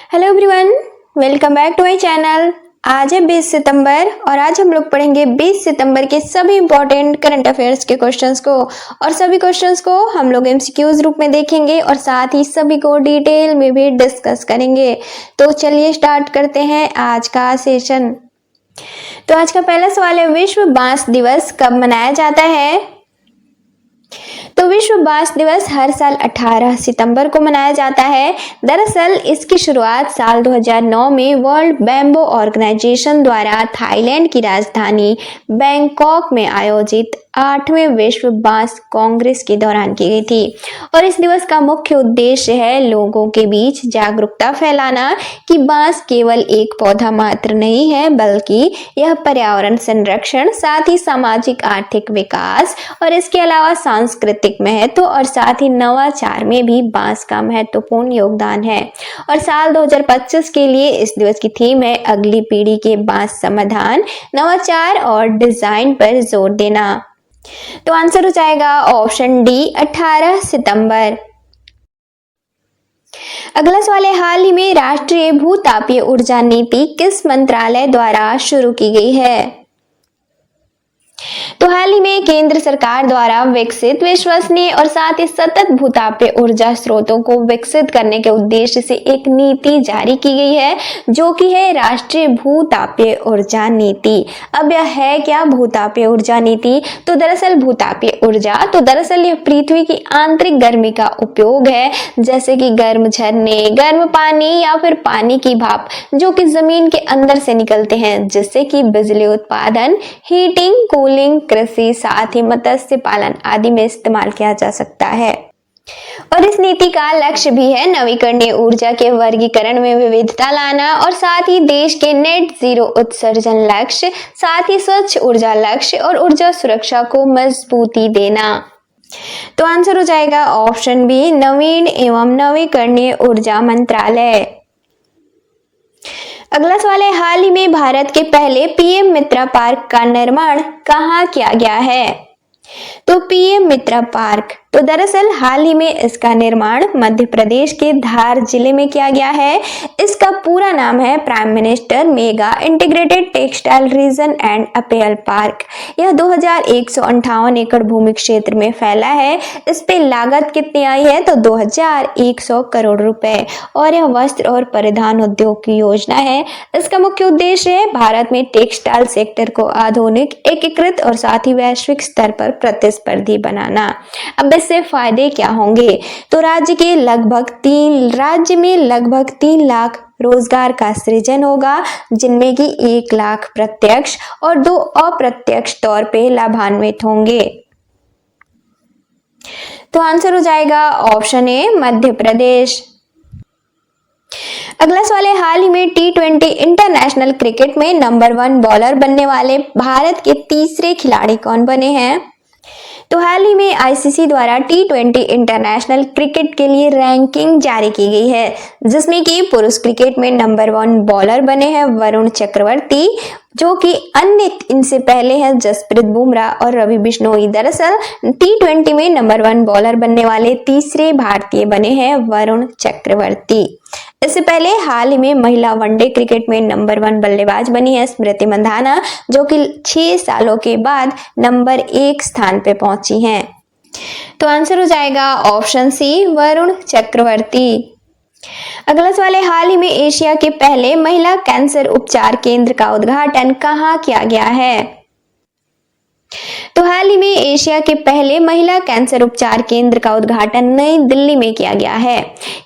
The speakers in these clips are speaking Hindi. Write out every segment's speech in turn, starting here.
Hello everyone, welcome back to my channel. आज है 20 सितंबर और आज हम लोग पढ़ेंगे 20 सितंबर के सभी इंपॉर्टेंट करंट अफेयर्स के क्वेश्चंस को और सभी क्वेश्चंस को हम लोग एमसीक्यूज रूप में देखेंगे और साथ ही सभी को डिटेल में भी डिस्कस करेंगे। तो चलिए स्टार्ट करते हैं आज का सेशन। तो आज का पहला सवाल है, विश्व बांस दिवस कब मनाया जाता है? तो विश्व बांस दिवस हर साल 18 सितंबर को मनाया जाता है। दरअसल इसकी शुरुआत साल 2009 में वर्ल्ड बैम्बू ऑर्गेनाइजेशन द्वारा थाईलैंड की राजधानी बैंकॉक में आयोजित 8वें विश्व बांस कांग्रेस के दौरान की गई थी और इस दिवस का मुख्य उद्देश्य है लोगों के बीच जागरूकता फैलाना कि बांस केवल एक पौधा मात्र नहीं है, बल्कि यह पर्यावरण संरक्षण, साथ ही सामाजिक आर्थिक विकास और इसके अलावा सांस्कृतिक महत्व और साथ ही नवाचार में भी बांस का महत्वपूर्ण योगदान है। और साल 2025 के लिए इस दिवस की थीम है अगली पीढ़ी के बांस समाधान, नवाचार और डिजाइन पर जोर देना। तो आंसर हो जाएगा ऑप्शन डी 18 सितंबर। अगला सवाल है, हाल ही में राष्ट्रीय भूतापीय ऊर्जा नीति किस मंत्रालय द्वारा शुरू की गई है? तो हाल ही में केंद्र सरकार द्वारा विकसित, विश्वसनीय और साथ ही सतत भूतापीय ऊर्जा स्रोतों को विकसित करने के उद्देश्य से एक नीति जारी की गई है, जो कि है राष्ट्रीय भूतापीय ऊर्जा नीति। अब यह है क्या भूतापीय ऊर्जा नीति? तो दरअसल भूतापीय ऊर्जा यह पृथ्वी की आंतरिक गर्मी का उपयोग है, जैसे कि गर्म झरने, गर्म पानी या फिर पानी की भाप जो कि जमीन के अंदर से निकलते हैं, जिससे कि बिजली उत्पादन, हीटिंग, कूलिंग, कृषि, साथ ही मत्स्य पालन आदि में इस्तेमाल किया जा सकता है। और इस नीति का लक्ष्य भी है नवीकरणीय ऊर्जा के वर्गीकरण में विविधता लाना और साथ ही देश के नेट जीरो उत्सर्जन लक्ष्य, साथ ही स्वच्छ ऊर्जा लक्ष्य और ऊर्जा सुरक्षा को मजबूती देना। तो आंसर हो जाएगा ऑप्शन बी नवीन एवं नवीकरणीय ऊर्जा मंत्रालय। अगला सवाल है, हाल ही में भारत के पहले पीएम मित्रा पार्क का निर्माण कहाँ किया गया है? तो पीएम मित्रा पार्क, तो दरअसल हाल ही में इसका निर्माण मध्य प्रदेश के धार जिले में किया गया है। इसका पूरा नाम है prime minister mega integrated textile reason and appeal park. यह 2158 एकड़ भूमि क्षेत्र में फैला है। इस पे लागत कितनी आई है? तो 2100 करोड़ रुपए और यह वस्त्र और परिधान उद्योग की योजना है। इसका मुख्य उद्देश्य है भारत में टेक्सटाइल सेक्टर को आधुनिक, एकीकृत और साथ ही वैश्विक स्तर पर प्रतिस्पर्धी बनाना। अब इससे फायदे क्या होंगे? तो राज्य में लगभग 3 लाख रोजगार का सृजन होगा, जिनमें कि 1 लाख प्रत्यक्ष और 2 अप्रत्यक्ष तौर पे लाभान्वित होंगे। तो आंसर हो जाएगा ऑप्शन ए मध्य प्रदेश। अगला सवाल है, हाल ही में T20 इंटरनेशनल क्रिकेट में नंबर 1 बॉलर बनने वाले भारत के तीसरे खिलाड़ी कौन बने हैं? तो हाल ही में आईसीसी द्वारा T20 इंटरनेशनल क्रिकेट के लिए रैंकिंग जारी की गई है, जिसमें कि पुरुष क्रिकेट में नंबर 1 बॉलर बने हैं वरुण चक्रवर्ती, जो कि अन्य इनसे पहले हैं जसप्रीत बुमराह और रवि बिश्नोई। दरअसल T20 में नंबर 1 बॉलर बनने वाले तीसरे भारतीय बने हैं वरुण चक्रवर्ती। इससे पहले हाल ही में महिला वनडे क्रिकेट में नंबर 1 बल्लेबाज बनी है स्मृति मंधाना, जो कि 6 सालों के बाद नंबर 1 स्थान पे पहुंची हैं। तो आंसर हो जाएगा ऑप्शन सी वरुण चक्रवर्ती। अगला सवाल है, हाल ही में एशिया के पहले महिला कैंसर उपचार केंद्र का उद्घाटन कहाँ किया गया है? तो हाल ही में एशिया के पहले महिला कैंसर उपचार केंद्र का उद्घाटन नई दिल्ली में किया गया है।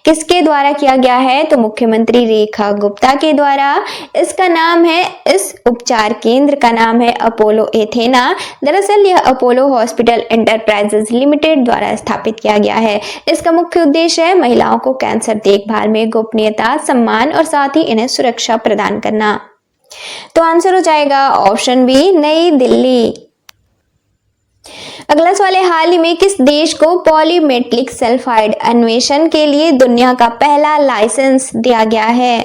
किसके द्वारा किया गया है? तो मुख्यमंत्री रेखा गुप्ता के द्वारा। इस उपचार केंद्र का नाम है अपोलो एथेना। दरअसल यह अपोलो हॉस्पिटल एंटरप्राइजेज लिमिटेड द्वारा स्थापित किया गया है। इसका मुख्य उद्देश्य है महिलाओं को कैंसर देखभाल में गोपनीयता, सम्मान और साथ ही इन्हें सुरक्षा प्रदान करना। तो आंसर हो जाएगा ऑप्शन बी नई दिल्ली। अगला सवाल है, हाल ही में किस देश को पॉलीमेटिक सल्फाइड अन्वेषण के लिए दुनिया का पहला लाइसेंस दिया गया है?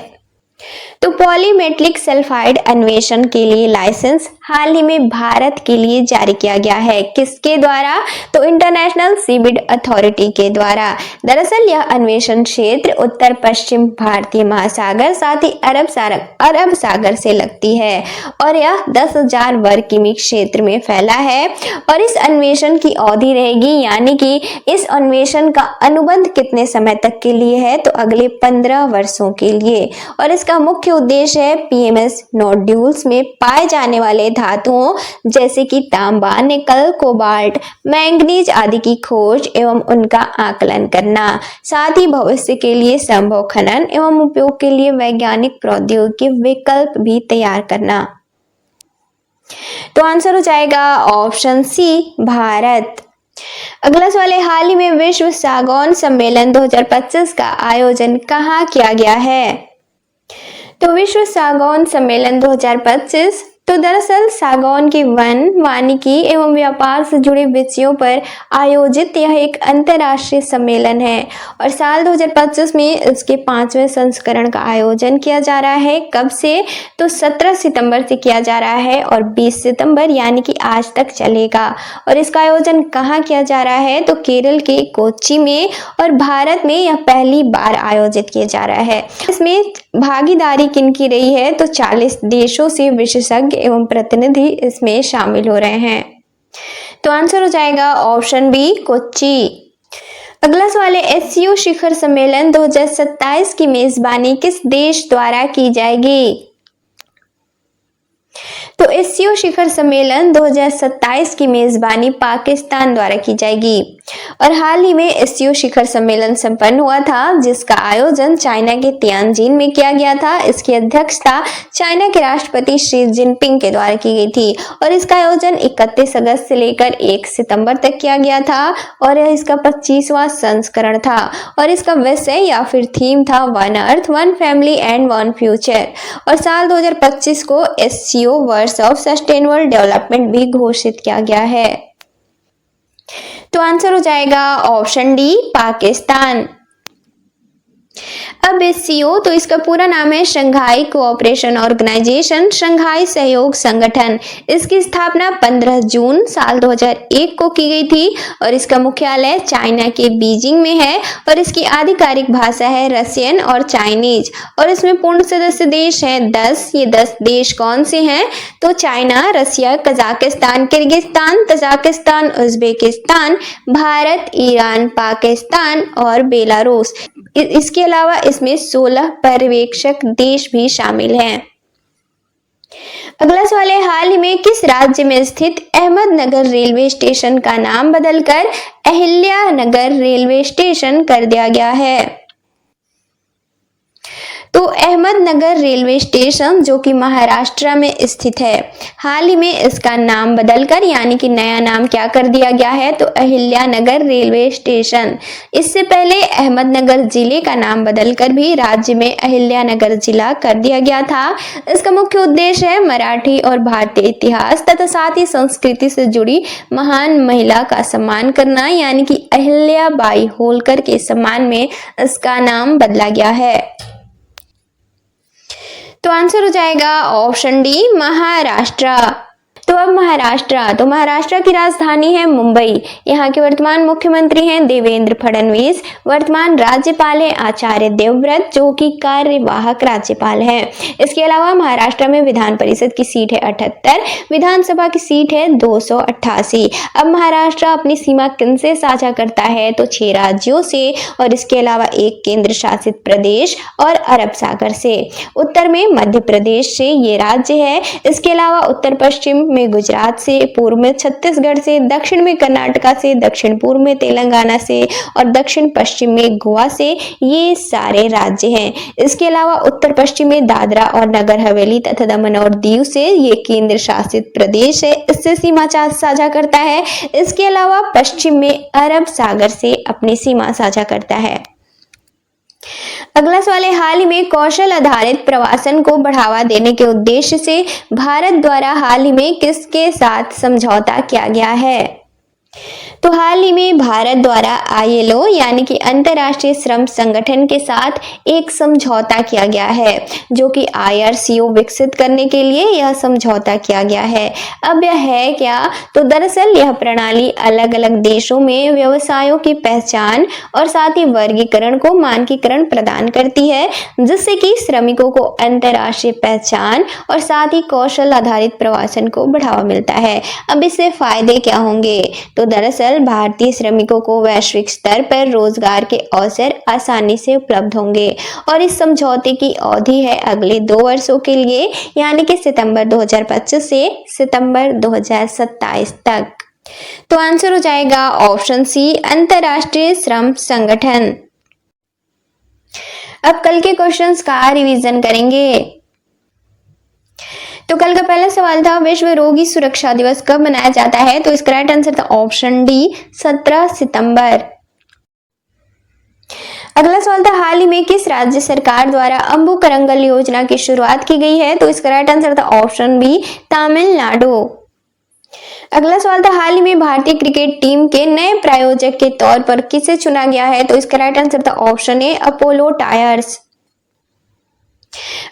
तो पॉलीमेटिक सल्फाइड अन्वेषण के लिए लाइसेंस हाल ही में भारत के लिए जारी किया गया है। किसके द्वारा? तो इंटरनेशनल सीबीड अथॉरिटी के द्वारा। दरअसल यह अन्वेषण क्षेत्र उत्तर पश्चिम भारतीय महासागर साथ ही अरब सागर से लगती है और यह 10,000 वर्ग किमी क्षेत्र में फैला है और इस अन्वेषण की अवधि रहेगी, यानी कि इस अन्वेषण का अनुबंध कितने समय तक के लिए है? तो अगले 15 वर्षों के लिए। और इसका मुख्य उद्देश्य है पीएमएस नोड्यूल्स में पाए जाने वाले धातुओं जैसे कि तांबा, निकल, कोबाल्ट, मैंगनीज आदि की खोज एवं उनका आकलन करना, साथ ही भविष्य के लिए संभव खनन एवं उपयोग के लिए वैज्ञानिक प्रौद्योगिकी विकल्प भी तैयार करना। तो आंसर हो जाएगा ऑप्शन सी, भारत। अगला सवाल है, हाल ही में विश्व सागौन सम्मेलन 2025 का आयोजन कहाँ किया गया है? तो विश्व सागौन सम्मेलन 2025 तो दरअसल सागौन के वन, वानिकी एवं व्यापार से जुड़े विषयों पर आयोजित यह एक अंतर्राष्ट्रीय सम्मेलन है और साल 2025 में इसके 5वें संस्करण का आयोजन किया जा रहा है। कब से? तो 17 सितंबर से किया जा रहा है और 20 सितंबर यानी कि आज तक चलेगा। और इसका आयोजन कहाँ किया जा रहा है? तो केरल के कोच्चि में और भारत में यह पहली बार आयोजित किया जा रहा है। इसमें भागीदारी किनकी रही है? तो 40 देशों से विशेषज्ञ एवं प्रतिनिधि इसमें शामिल हो रहे हैं। तो आंसर हो जाएगा ऑप्शन बी, कोच्चि। अगला सवाल है, एससीओ शिखर सम्मेलन 2027 की मेजबानी किस देश द्वारा की जाएगी? तो एससीओ शिखर सम्मेलन 2027 की मेजबानी पाकिस्तान द्वारा की जाएगी और हाल ही में एससीओ शिखर सम्मेलन संपन्न हुआ था जिसका आयोजन चाइना के तियानजिन में किया गया था। इसकी अध्यक्षता चाइना के राष्ट्रपति शी जिनपिंग के द्वारा की गई थी और इसका आयोजन 31 अगस्त से लेकर 1 सितंबर तक किया गया था और यह इसका 25वां संस्करण था और इसका विषय या फिर थीम था one earth, one family and one future और साल 2025 को एससीओ वर्ष ऑफ सस्टेनेबल डेवलपमेंट भी घोषित किया गया है। तो आंसर हो जाएगा ऑप्शन डी, पाकिस्तान। अब एससीओ तो इसका पूरा नाम है शंघाई कोऑपरेशन ऑर्गेनाइजेशन, शंघाई सहयोग संगठन। इसकी स्थापना 15 जून साल 2001 को की गई थी और इसका मुख्यालय चाइना के बीजिंग में है और इसकी आधिकारिक भाषा है रशियन और चाइनीज और इसमें पूर्ण सदस्य देश हैं 10। ये 10 देश कौन से हैं? तो China, Russia, Kazakhstan, Kyrgyzstan, Tajikistan, Uzbekistan, Bharat, Iran, Pakistan और बेलारूस। इसके अलावा इसमें 16 पर्यवेक्षक देश भी शामिल हैं। अगला सवाल है, हाल ही में किस राज्य में स्थित अहमदनगर रेलवे स्टेशन का नाम बदलकर अहिल्यानगर रेलवे स्टेशन कर दिया गया है? तो अहमदनगर रेलवे स्टेशन जो कि महाराष्ट्र में स्थित है, हाल ही में इसका नाम बदलकर यानी कि नया नाम क्या कर दिया गया है? तो अहिल्यानगर रेलवे स्टेशन। इससे पहले अहमदनगर जिले का नाम बदलकर भी राज्य में अहिल्यानगर जिला कर दिया गया था। इसका मुख्य उद्देश्य है मराठी और भारतीय इतिहास तथा साथ ही संस्कृति से जुड़ी महान महिला का सम्मान करना, यानी कि अहिल्याबाई होलकर के सम्मान में इसका नाम बदला गया है। तो आंसर हो जाएगा ऑप्शन डी, महाराष्ट्र। तो अब महाराष्ट्र की राजधानी है मुंबई। यहाँ के वर्तमान मुख्यमंत्री हैं देवेंद्र फडणवीस। वर्तमान राज्यपाल है आचार्य देवव्रत जो कि कार्यवाहक राज्यपाल हैं। इसके अलावा महाराष्ट्र में विधान परिषद की सीट है 78, विधानसभा की सीट है 288। अब महाराष्ट्र अपनी सीमा किनसे साझा करता है? तो 6 राज्यों से और इसके अलावा एक केंद्र शासित प्रदेश और अरब सागर से। उत्तर में मध्य प्रदेश से ये राज्य है। इसके अलावा उत्तर पश्चिम में गुजरात से, पूर्व में छत्तीसगढ़ से, दक्षिण में कर्नाटका से, दक्षिण पूर्व में तेलंगाना से और दक्षिण पश्चिम में गोवा से, ये सारे राज्य हैं। इसके अलावा उत्तर पश्चिम में दादरा और नगर हवेली तथा दमन और दीव से, ये केंद्र शासित प्रदेश है, इससे सीमा साझा करता है। इसके अलावा पश्चिम में अरब सागर से अपनी सीमा साझा करता है। अगला सवाल है, हाल ही में कौशल आधारित प्रवासन को बढ़ावा देने के उद्देश्य से भारत द्वारा हाल ही में किसके साथ समझौता किया गया है? तो हाल ही में भारत द्वारा ILO यानी कि अंतर्राष्ट्रीय श्रम संगठन के साथ एक समझौता किया गया है, जो कि IRCO विकसित करने के लिए यह समझौता किया गया है। अब यह है क्या? तो दरअसल यह प्रणाली अलग अलग देशों में व्यवसायों की पहचान और साथ ही वर्गीकरण को मानकीकरण प्रदान करती है, जिससे कि श्रमिकों को अंतर्राष्ट्रीय पहचान और साथ ही कौशल आधारित प्रवासन को बढ़ावा मिलता है। अब इससे फायदे क्या होंगे? तो दरअसल भारतीय श्रमिकों को वैश्विक स्तर पर रोजगार के अवसर आसानी से उपलब्ध होंगे और इस समझौते की अवधि है अगले 2 वर्षों के लिए, यानी कि सितंबर 2025 से सितंबर 2027 तक। तो आंसर हो जाएगा ऑप्शन सी, अंतर्राष्ट्रीय श्रम संगठन। अब कल के क्वेश्चंस का रिवीजन करेंगे। तो कल का पहला सवाल था, विश्व रोगी सुरक्षा दिवस कब मनाया जाता है? तो इसका राइट आंसर था ऑप्शन डी, 17 सितंबर। अगला सवाल था, हाल ही में किस राज्य सरकार द्वारा अंबु करंगल योजना की शुरुआत की गई है? तो इसका राइट आंसर था ऑप्शन बी, तमिलनाडु। अगला सवाल था, हाल ही में भारतीय क्रिकेट टीम के नए प्रायोजक के तौर पर किसे चुना गया है? तो इसका राइट आंसर था ऑप्शन ए, अपोलो टायर्स।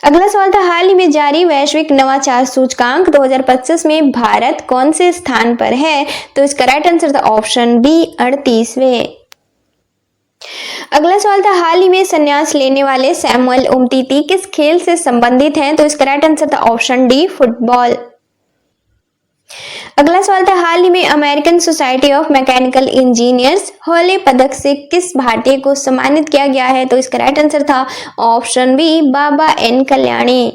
अगला सवाल था, हाल ही में जारी वैश्विक नवाचार सूचकांक 2025 में भारत कौन से स्थान पर है? तो इसका राइट आंसर था ऑप्शन बी, 38वें। अगला सवाल था, हाल ही में संन्यास लेने वाले सैमुअल उमटीटी किस खेल से संबंधित हैं? तो इसका राइट आंसर था ऑप्शन डी, फुटबॉल। अगला सवाल था, हाल ही में American society of mechanical engineers हौले पदक से किस भारतीय को सम्मानित किया गया है? तो इसका राइट आंसर था ऑप्शन बी, बाबा एन कल्याणी।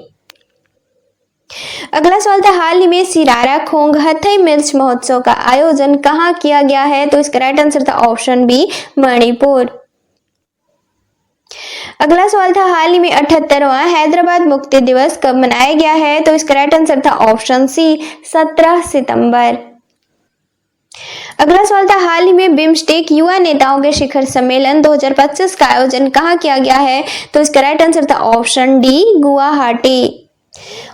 अगला सवाल था, हाल ही में सिरारा खोंग हथई मिर्च महोत्सव का आयोजन कहाँ किया गया है? तो इसका राइट आंसर था ऑप्शन बी, मणिपुर। अगला सवाल था, हाल ही में 78वां हैदराबाद मुक्ति दिवस कब मनाया गया है? तो इसका राइट आंसर था ऑप्शन सी, 17 सितंबर। अगला सवाल था, हाल ही में बिम्स्टेक युवा नेताओं के शिखर सम्मेलन 2025 का आयोजन कहाँ किया गया है? तो इसका राइट आंसर था ऑप्शन डी, गुवाहाटी।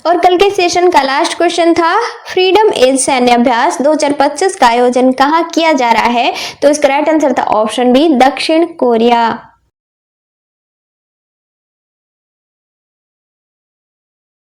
और कल के सेशन का लास्ट क्वेश्चन था, फ्रीडम एज सैन्य अभ्यास 2025 का आयोजन कहाँ किया जा रहा है? तो इसका राइट आंसर था ऑप्शन बी, दक्षिण कोरिया।